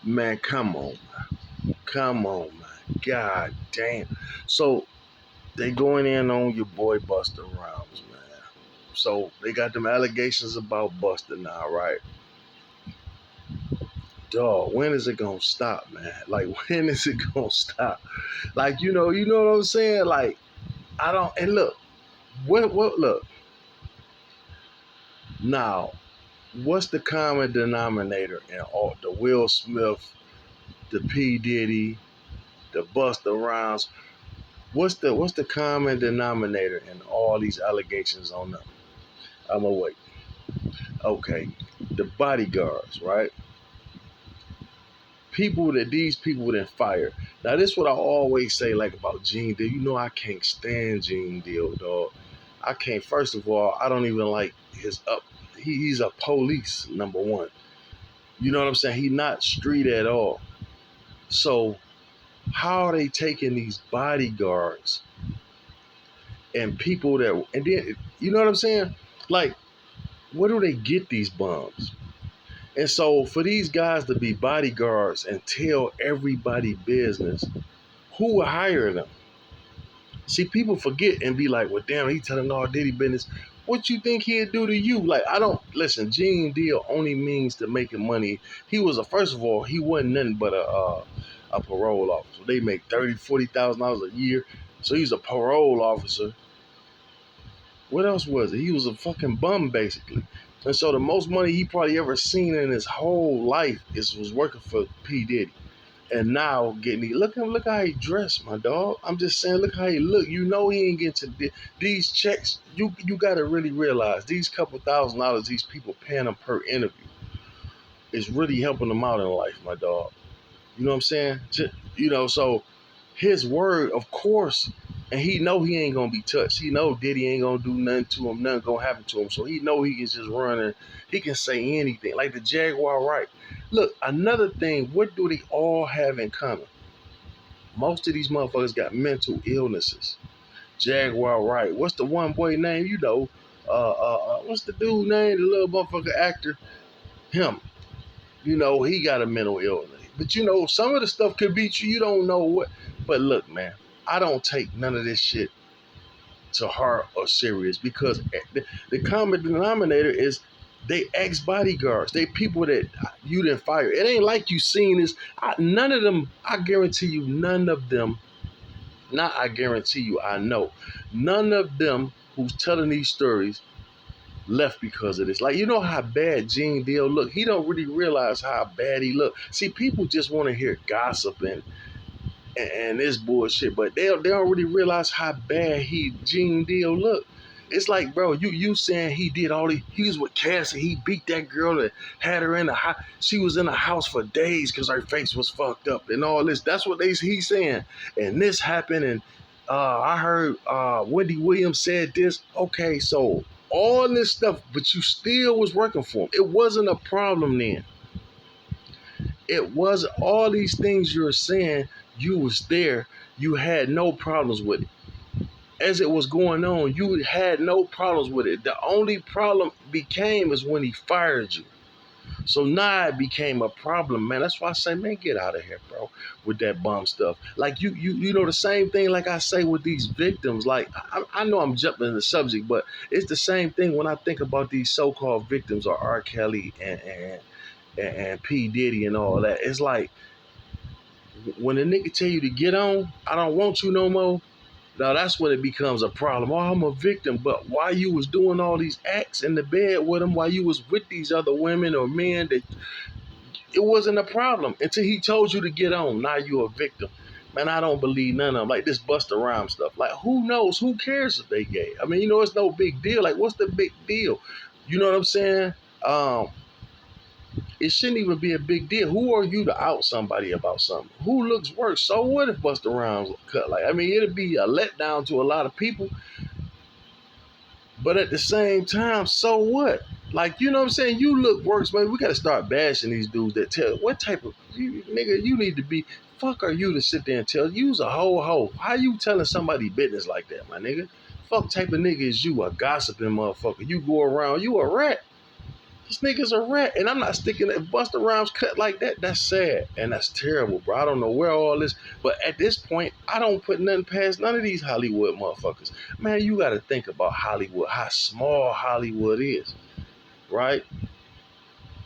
Man, come on. Come on, man. God damn. So they going in on your boy Buster Rhymes, man. So they got them allegations about Buster now, right? Dog, when is it gonna stop, man? Like, when is it gonna stop? Like, you know what I'm saying? Like, I don't. And look, look now. What's the common denominator in all the Will Smith, the P Diddy, the Busta Rhymes? What's the common denominator in all these allegations on them? I'ma wait. Okay, the bodyguards, right? These people didn't fire. Now this is what I always say, like about Gene Deal. You know I can't stand Gene Deal, dog. I can't. First of all, I don't even like his up. He's a police number one. You know what I'm saying? He's not street at all. So how are they taking these bodyguards and people that, and then, you know what I'm saying? Like, where do they get these bums? And so for these guys to be bodyguards and tell everybody business, who will hire them? See, people forget and be like, well, damn, he telling all Diddy business. What you think he'd do to you? Like, I don't, listen, Gene Deal only means to making money. He was first of all, he wasn't nothing but a parole officer. They make $30,000-$40,000 a year. So he's a parole officer. What else was it? He was a fucking bum, basically. And so the most money he probably ever seen in his whole life was working for P. Diddy. And now look how he dressed, my dog. I'm just saying, look how he look. You know he ain't getting to these checks. You got to really realize these couple $1,000s these people paying him per interview is really helping them out in life, my dog. You know what I'm saying? So his word, of course, and he know he ain't gonna be touched. He know Diddy ain't gonna do nothing to him, nothing gonna happen to him. So he know he can just run and he can say anything. Like the Jaguar right. Look, another thing, what do they all have in common? Most of these motherfuckers got mental illnesses. Jaguar right. What's the one boy name? What's the dude name? The little motherfucker actor? Him. He got a mental illness. But some of the stuff could beat you. You don't know what. But look, man, I don't take none of this shit to heart or serious because the common denominator is they ex-bodyguards. They people that you didn't fire. It ain't like you seen this. None of them, I guarantee you, none of them, not I guarantee you, I know, none of them who's telling these stories left because of this. Like, you know how bad Gene Deal look? He don't really realize how bad he look. See, people just want to hear gossip and this bullshit, but they don't really realize how bad Gene Deal look. It's like, bro, you saying he did he was with Cassie, he beat that girl and had her in the house. She was in the house for days because her face was fucked up and all this. That's what he's saying. And this happened, and I heard Wendy Williams said this. Okay, so all this stuff, but you still was working for him. It wasn't a problem then. It was all these things you're saying. You was there. You had no problems with it. As it was going on, you had no problems with it. The only problem became is when he fired you. So now it became a problem, man. That's why I say, man, get out of here, bro, with that bum stuff. Like you know the same thing. Like I say with these victims. Like I know I'm jumping the subject, but it's the same thing when I think about these so-called victims or R. Kelly and P. Diddy and all that. It's like when a nigga tell you to get on, I don't want you no more. Now that's when it becomes a problem. Oh, I'm a victim, but why you was doing all these acts in the bed with him, while you was with these other women or men, that it wasn't a problem until he told you to get on. Now you a victim. Man, I don't believe none of them. Like this Busta Rhymes stuff. Like, who knows? Who cares if they gay? I mean, it's no big deal. Like, what's the big deal? You know what I'm saying? It shouldn't even be a big deal. Who are you to out somebody about something? Who looks worse? So what if Busta Rhymes cut? Like, I mean, it'd be a letdown to a lot of people. But at the same time, so what? Like, you know what I'm saying? You look worse, man. We got to start bashing these dudes that tell what type of nigga you need to be. Fuck are you to sit there and tell? You's a hoe. How you telling somebody business like that, my nigga? Fuck type of nigga is you, a gossiping motherfucker? You go around, you a rat. This nigga's a rat, and I'm not sticking it. Busta Rhymes cut like that. That's sad and that's terrible, bro. I don't know where all this, but at this point, I don't put nothing past none of these Hollywood motherfuckers. Man, you got to think about Hollywood, how small Hollywood is, right?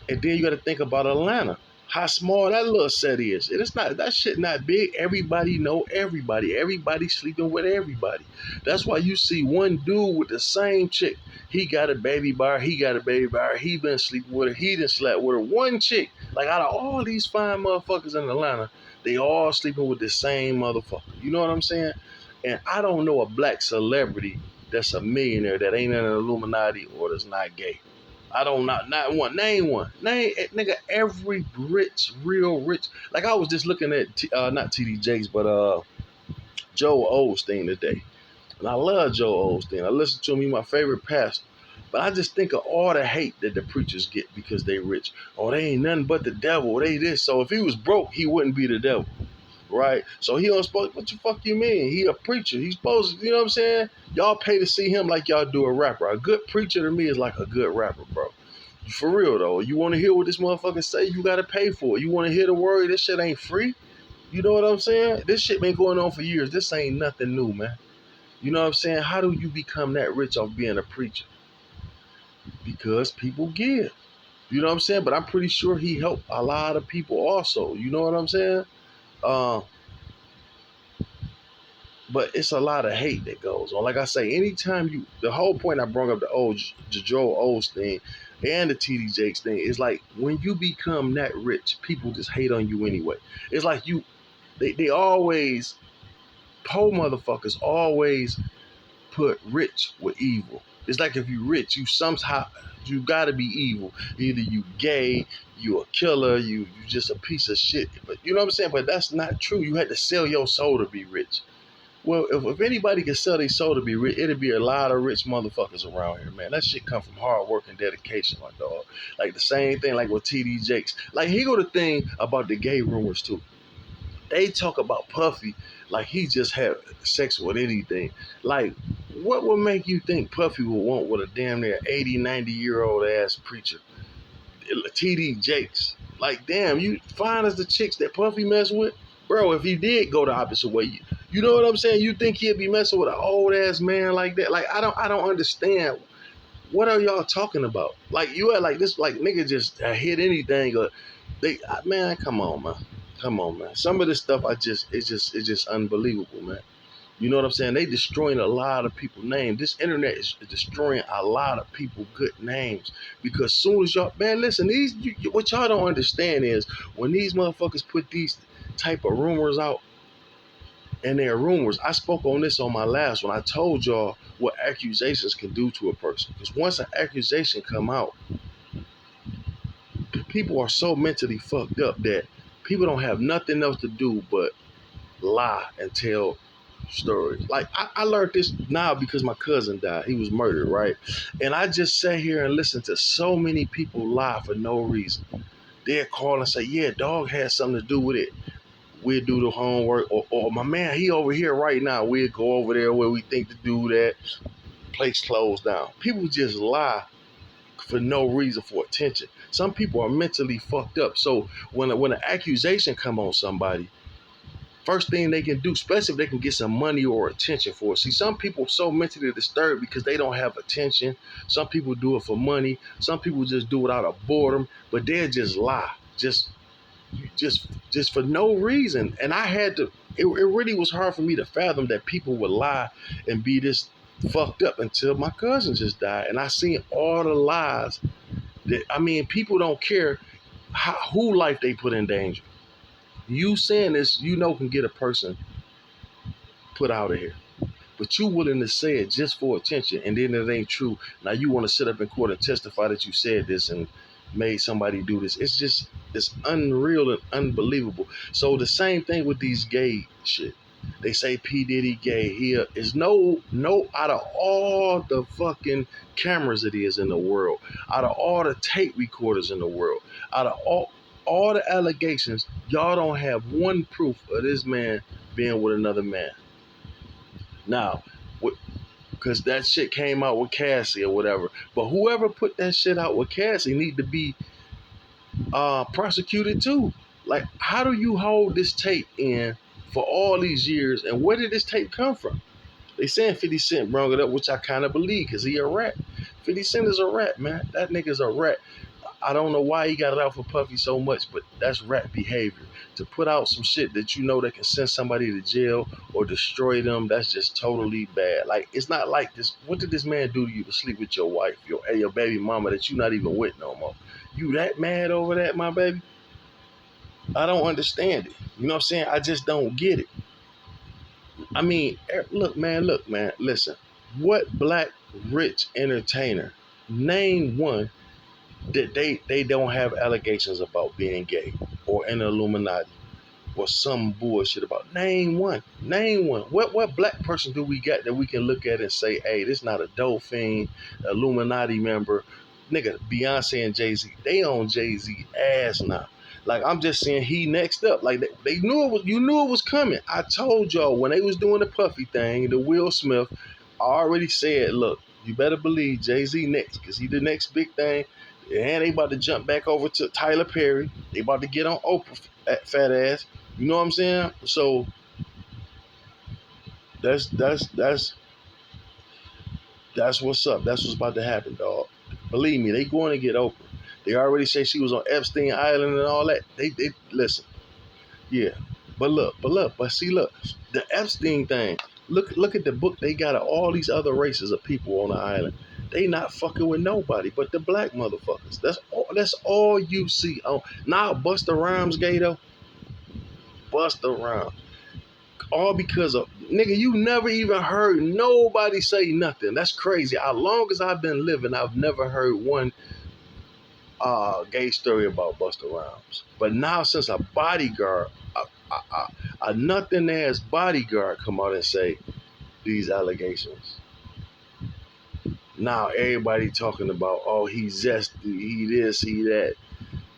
And then you got to think about Atlanta, how small that little set is. And it's not that shit not big. Everybody know everybody. Everybody sleeping with everybody. That's why you see one dude with the same chick. He got a baby by her. He got a baby by her. He been sleeping with her. He done slept with her. One chick. Like out of all these fine motherfuckers in Atlanta, they all sleeping with the same motherfucker. You know what I'm saying? And I don't know a black celebrity that's a millionaire that ain't in an Illuminati or that's not gay. I don't not one. Name one. Name nigga every rich, real rich. Like I was just looking at not TD Jakes, but Joel Osteen today, and I love Joel Osteen. I listen to him. He's my favorite pastor. But I just think of all the hate that the preachers get because they rich. Oh, they ain't nothing but the devil. They this. So if he was broke, he wouldn't be the devil. Right? So he don't supposed, what the fuck you mean? He a preacher. He's supposed to, you know what I'm saying? Y'all pay to see him like y'all do a rapper. A good preacher to me is like a good rapper, bro. For real though. You want to hear what this motherfucker say, you gotta pay for it. You want to hear the word, this shit ain't free. You know what I'm saying? This shit been going on for years. This ain't nothing new, man. You know what I'm saying? How do you become that rich off being a preacher? Because people give. You know what I'm saying? But I'm pretty sure he helped a lot of people also. You know what I'm saying? Uh, but it's a lot of hate that goes on. Like I say, anytime the whole point I brought up the Joel Osteen and the TD Jakes thing is like when you become that rich, people just hate on you anyway. It's like they always, poor motherfuckers always put rich with evil. It's like if you rich, you somehow, you gotta be evil. Either you gay, you a killer, you just a piece of shit. But you know what I'm saying? But that's not true. You had to sell your soul to be rich. Well, if anybody can sell their soul to be rich, it'd be a lot of rich motherfuckers around here, man. That shit come from hard work and dedication, my dog. Like the same thing, like with TD Jakes. Like he go the thing about the gay rumors too. They talk about Puffy like he just had sex with anything. Like, what would make you think Puffy would want with a damn near 80, 90-year-old ass preacher? TD Jakes. Like, damn, you fine as the chicks that Puffy mess with? Bro, if he did go the opposite way, you know what I'm saying? You think he'd be messing with an old ass man like that? Like, I don't understand. What are y'all talking about? Like, you are like this, like nigga just hit anything. Or man, come on, man. Come on, man. Some of this stuff, it's just unbelievable, man. You know what I'm saying? They destroying a lot of people's names. This internet is destroying a lot of people good names because soon as y'all, man, listen, what y'all don't understand is when these motherfuckers put these type of rumors out, and they're rumors. I spoke on this on my last one. I told y'all what accusations can do to a person. Because once an accusation come out, people are so mentally fucked up that people don't have nothing else to do but lie and tell stories. Like I learned this now because my cousin died. He was murdered, right? And I just sat here and listened to so many people lie for no reason. They'll call and say, yeah, dog had something to do with it. We'll do the homework. Or my man, he over here right now. We'll go over there where we think to do that. Place closed down. People just lie for no reason, for attention. Some people are mentally fucked up. So when an accusation come on somebody, first thing they can do, especially if they can get some money or attention for it. See, some people are so mentally disturbed because they don't have attention. Some people do it for money. Some people just do it out of boredom, but they'll just lie. Just for no reason. And I had to, it really was hard for me to fathom that people would lie and be this fucked up until my cousin just died. And I seen all the lies that, I mean, people don't care who life they put in danger. You saying this, you know, can get a person put out of here. But you willing to say it just for attention, and then it ain't true. Now you want to sit up in court and testify that you said this and made somebody do this. It's unreal and unbelievable. So the same thing with these gay shit. They say P. Diddy gay. Here is no out of all the fucking cameras it is in the world, out of all the tape recorders in the world, out of all the allegations, y'all don't have one proof of this man being with another man. Now, because that shit came out with Cassie or whatever. But whoever put that shit out with Cassie need to be prosecuted too. Like, how do you hold this tape in for all these years, and where did this tape come from? They saying 50 Cent brought it up, which I kind of believe, because he a rat. 50 Cent is a rat, man. That nigga's a rat. I don't know why he got it out for Puffy so much, but that's rat behavior. To put out some shit that you know that can send somebody to jail or destroy them, that's just totally bad. Like, it's not like this. What did this man do to you to sleep with your wife, your baby mama that you not even with no more? You that mad over that, my baby? I don't understand it. You know what I'm saying? I just don't get it. I mean, look, man, listen. What black rich entertainer, name one, that they don't have allegations about being gay or in the Illuminati or some bullshit about? Name one. Name one. What black person do we got that we can look at and say, hey, this not a dolphin, Illuminati member? Nigga, Beyonce and Jay-Z, they on Jay-Z ass now. Like, I'm just saying, he next up. Like, they knew it was, you knew it was coming. I told y'all when they was doing the Puffy thing, the Will Smith, I already said, look, you better believe Jay-Z next, because he the next big thing. And they about to jump back over to Tyler Perry. They about to get on Oprah, fat ass. You know what I'm saying? So that's what's up. That's what's about to happen, dog. Believe me, they going to get Oprah. They already say she was on Epstein Island and all that. They listen. Yeah. But see, look, the Epstein thing. Look at the book they got of all these other races of people on the island. They not fucking with nobody but the black motherfuckers. That's all you see. Now Busta Rhymes gay though. Busta Rhymes. All because of, nigga, you never even heard nobody say nothing. That's crazy. As long as I've been living, I've never heard one gay story about Busta Rhymes. But now since a bodyguard, a nothing ass bodyguard come out and say these allegations. Now everybody talking about, oh, he's zesty, he this, he that.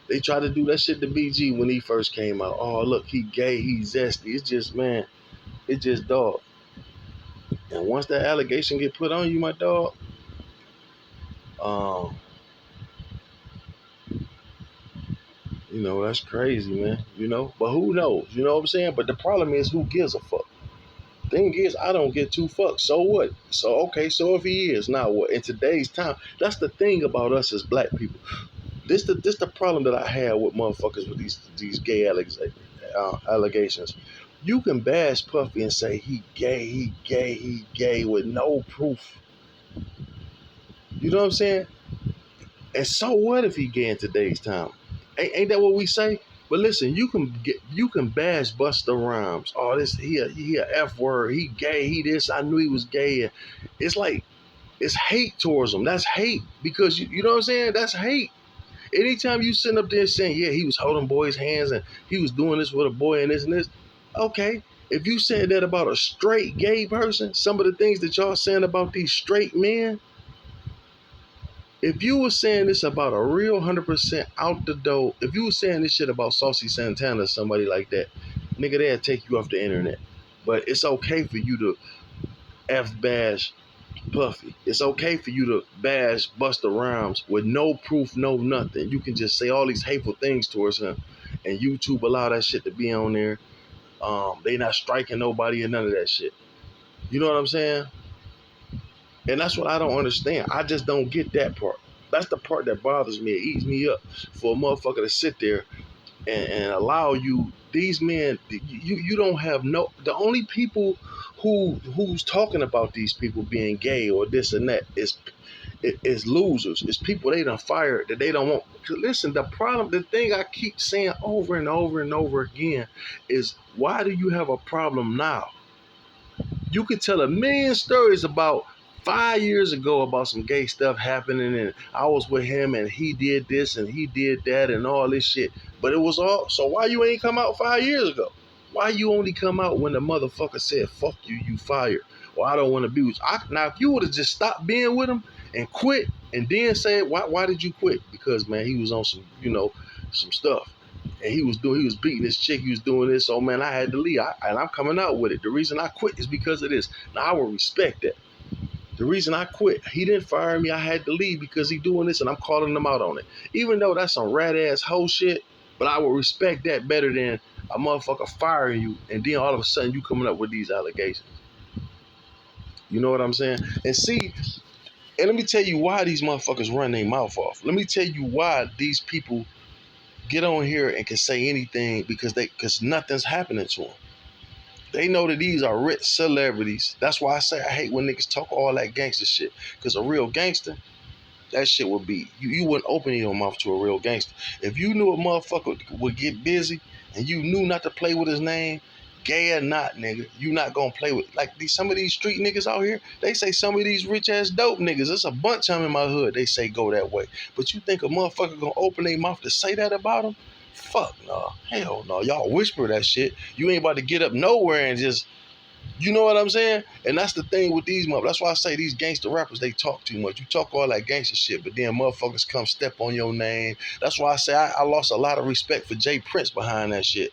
They tried to do that shit to BG when he first came out. Oh, look, he gay, he's zesty. It's just, man, it's just dog. And once that allegation get put on you, my dog, you know, that's crazy, man. You know, but who knows? You know what I'm saying? But the problem is, who gives a fuck? Thing is, I don't get two fucks. So what? So okay, so if he is, now what? In today's time, that's the thing about us as black people. This the problem that I have with motherfuckers with these gay allegations. You can bash Puffy and say he gay with no proof. You know what I'm saying? And so what if he gay in today's time? Ain't that what we say? But listen, you can bash Busta Rhymes. Oh, this he a F word. He gay. He this. I knew he was gay. And it's like, it's hate towards him. That's hate, because you know what I'm saying. That's hate. Anytime you sitting up there saying, yeah, he was holding boys' hands and he was doing this with a boy and this, okay. If you said that about a straight gay person, some of the things that y'all saying about these straight men, if you were saying this about a real 100% out the door, if you were saying this shit about Saucy Santana or somebody like that, nigga, they'll take you off the internet. But it's okay for you to bash Puffy. It's okay for you to bash Busta Rhymes with no proof, no nothing. You can just say all these hateful things towards him, and YouTube allow that shit to be on there. They not striking nobody or none of that shit. You know what I'm saying? And that's what I don't understand. I just don't get that part. That's the part that bothers me. It eats me up for a motherfucker to sit there and allow you, these men, you don't have no, the only people who's talking about these people being gay or this and that is losers. It's people they done fired that they don't want. Listen, the thing I keep saying over and over and over again is, why do you have a problem now? You could tell a million stories about 5 years ago about some gay stuff happening, and I was with him and he did this and he did that and all this shit. But it was all, so why you ain't come out 5 years ago? Why you only come out when the motherfucker said, fuck you, you fired, or I don't want to be with you? Now, if you would have just stopped being with him and quit and then say, why did you quit? Because, man, he was on some, some stuff. And he was beating this chick, he was doing this, so, man, I had to leave. And I'm coming out with it. The reason I quit is because of this. Now, I will respect that. The reason I quit, he didn't fire me. I had to leave because he doing this, and I'm calling him out on it. Even though that's some rat ass hoe shit, but I would respect that better than a motherfucker firing you and then all of a sudden you coming up with these allegations. You know what I'm saying? And see, and let me tell you why these motherfuckers run their mouth off. Let me tell you why these people get on here and can say anything because nothing's happening to them. They know that these are rich celebrities. That's why I say I hate when niggas talk all that gangster shit. Because a real gangster, that shit would be, you wouldn't open your mouth to a real gangster. If you knew a motherfucker would get busy and you knew not to play with his name, gay or not, nigga, you not gonna play with, like some of these street niggas out here, they say some of these rich ass dope niggas, there's a bunch of them in my hood, they say go that way. But you think a motherfucker gonna open their mouth to say that about them? Fuck no, hell no. Y'all whisper that shit. You ain't about to get up nowhere and just, you know what I'm saying? And that's the thing with these motherfuckers. That's why I say these gangster rappers, they talk too much. You talk all that gangster shit, but then motherfuckers come step on your name. That's why I say I lost a lot of respect for Jay Prince behind that shit.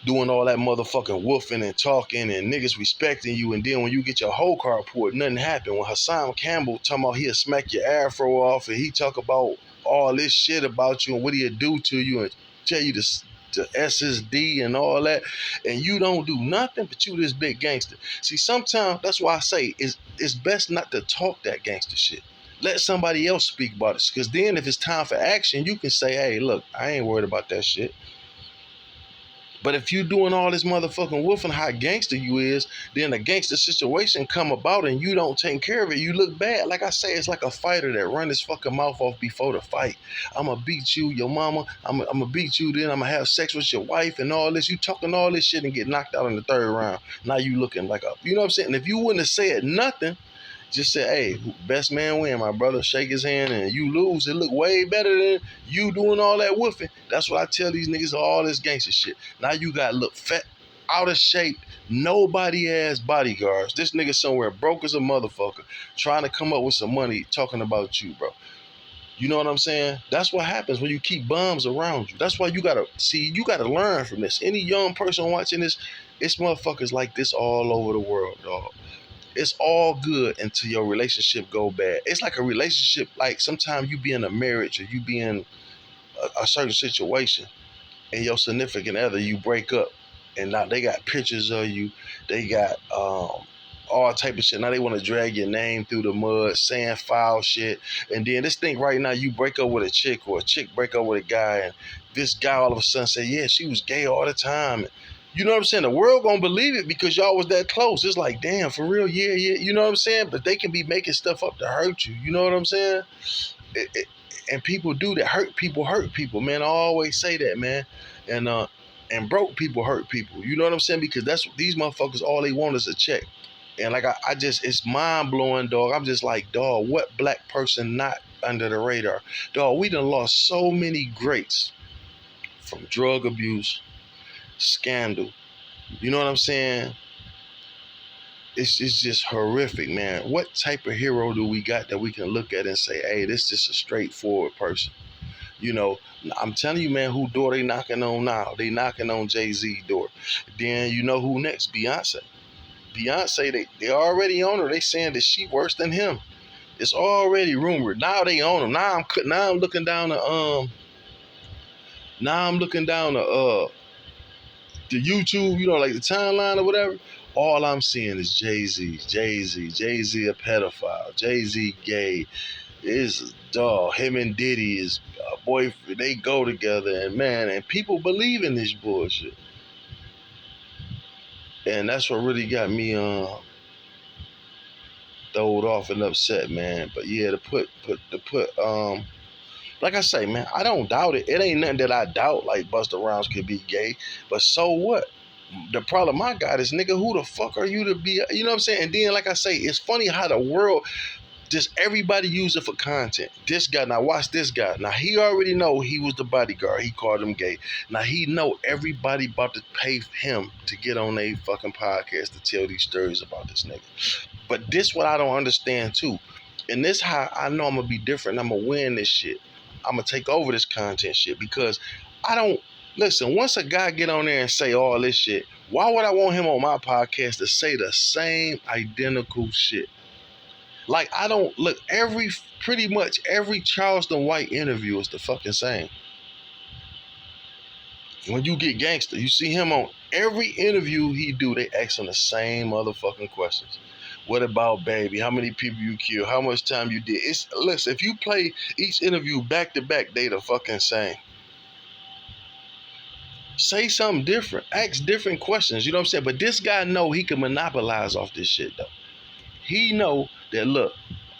Doing all that motherfucking woofing and talking and niggas respecting you, and then when you get your whole car pulled, nothing happened. When Hassan Campbell talking about he'll smack your afro off and he talk about all this shit about you and what he'll do to you and tell you to SSD and all that, and you don't do nothing, but you this big gangster. See, sometimes that's why I say it's best not to talk that gangster shit. Let somebody else speak about it, because then if it's time for action, you can say, hey, look, I ain't worried about that shit. But if you doing all this motherfucking woofing how gangster you is, then a gangster situation come about and you don't take care of it, you look bad. Like I say, it's like a fighter that run his fucking mouth off before the fight. I'ma beat you, your mama, I'ma beat you, then I'ma have sex with your wife and all this. You talking all this shit and get knocked out in the third round. Now you looking like a, you know what I'm saying? And if you wouldn't have said nothing, just say, hey, best man win, my brother. Shake his hand and you lose. It look way better than you doing all that woofing. That's what I tell these niggas, all this gangster shit. Now you got look fat, out of shape, nobody ass bodyguards. This nigga somewhere broke as a motherfucker, trying to come up with some money talking about you, bro. You know what I'm saying? That's what happens when you keep bums around you. That's why you gotta learn from this. Any young person watching this, it's motherfuckers like this all over the world, dog. It's all good until your relationship go bad. It's like a relationship, like sometimes you be in a marriage or you be in a certain situation and your significant other, you break up and now they got pictures of you, they got all type of shit. Now they want to drag your name through the mud, saying foul shit. And then this thing right now, you break up with a chick or a chick break up with a guy, and this guy all of a sudden say, yeah, she was gay all the time. You know what I'm saying? The world gonna believe it because y'all was that close. It's like, damn, for real, yeah, yeah. You know what I'm saying? But they can be making stuff up to hurt you. You know what I'm saying? And people do that. Hurt people, man. I always say that, man. And broke people hurt people. You know what I'm saying? Because that's what these motherfuckers, all they want is a check. And like I just, it's mind blowing, dog. I'm just like, dog, what black person not under the radar? Dog, we done lost so many greats from drug abuse, scandal. You know what I'm saying? It's just horrific, man. What type of hero do we got that we can look at and say, hey, this is just a straightforward person? You know, I'm telling you, man, who door they knocking on now? They knocking on Jay-Z door. Then you know who next? Beyonce. Beyonce, they already on her. They saying that she worse than him. It's already rumored. Now they own him. Now I'm looking down the YouTube, you know, like the timeline or whatever. All I'm seeing is Jay-Z a pedophile, Jay-Z gay. Is dog, him and Diddy is a boyfriend. They go together, and man, and people believe in this bullshit. And that's what really got me throwed off and upset, man. But yeah, to put like I say, man, I don't doubt it. It ain't nothing that I doubt, like Busta Rhymes could be gay. But so what? The problem I got is, nigga, who the fuck are you to be? You know what I'm saying? And then, like I say, it's funny how the world, just everybody use it for content. This guy, now watch this guy. Now he already know he was the bodyguard. He called him gay. Now he know everybody about to pay him to get on a fucking podcast to tell these stories about this nigga. But this what I don't understand too. And this how I know I'm gonna be different. I'm gonna win this shit. I'm gonna take over this content shit because I don't listen. Once a guy get on there and say all this shit, why would I want him on my podcast to say the same identical shit? Like, I don't look, pretty much every Charleston White interview is the fucking same. When you get gangster, you see him on every interview he do, they ask him the same motherfucking questions. What about baby? How many people you killed? How much time you did? Listen, if you play each interview back to back, they the fucking same. Say something different. Ask different questions. You know what I'm saying? But this guy know he can monopolize off this shit though. He know that look,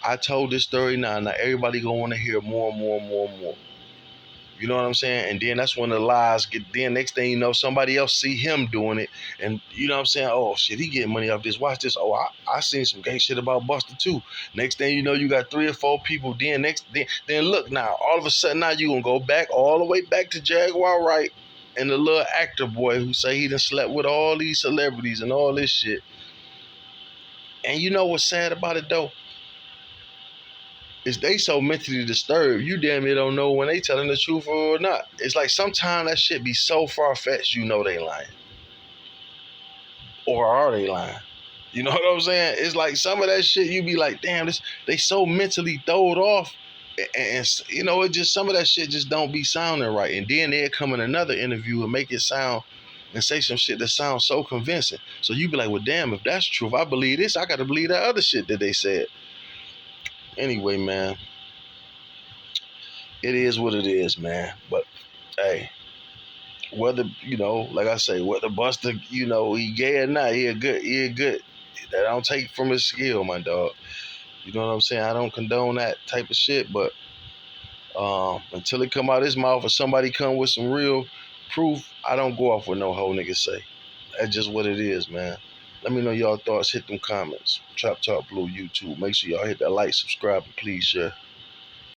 I told this story now. Now everybody gonna want to hear more and more and more and more. You know what I'm saying? And then that's when the lies get. Then next thing you know, somebody else see him doing it, and you know what I'm saying? Oh shit, he getting money off this. Watch this. Oh, I seen some gay shit about Buster too. Next thing you know, you got 3 or 4 people. Then look now. All of a sudden now you gonna go back all the way back to Jaguar Wright and the little actor boy who say he done slept with all these celebrities and all this shit. And you know what's sad about it though? Is they so mentally disturbed, you damn near don't know when they telling the truth or not. It's like sometimes that shit be so far-fetched, you know they lying. Or are they lying? You know what I'm saying? It's like some of that shit you be like, damn, they so mentally throwed off. And you know, it just some of that shit just don't be sounding right. And then they'll come in another interview and make it sound and say some shit that sounds so convincing. So you be like, well, damn, if that's true, if I believe this, I gotta believe that other shit that they said. Anyway, man, it is what it is, man. But hey, whether like I say, whether Buster, he gay or not, he a good. That I don't take from his skill, my dog. You know what I'm saying? I don't condone that type of shit, but until it come out his mouth or somebody come with some real proof, I don't go off what no whole nigga say. That's just what it is, man. Let me know y'all thoughts. Hit them comments. Trap Talk Blue YouTube. Make sure y'all hit that like, subscribe, and please share.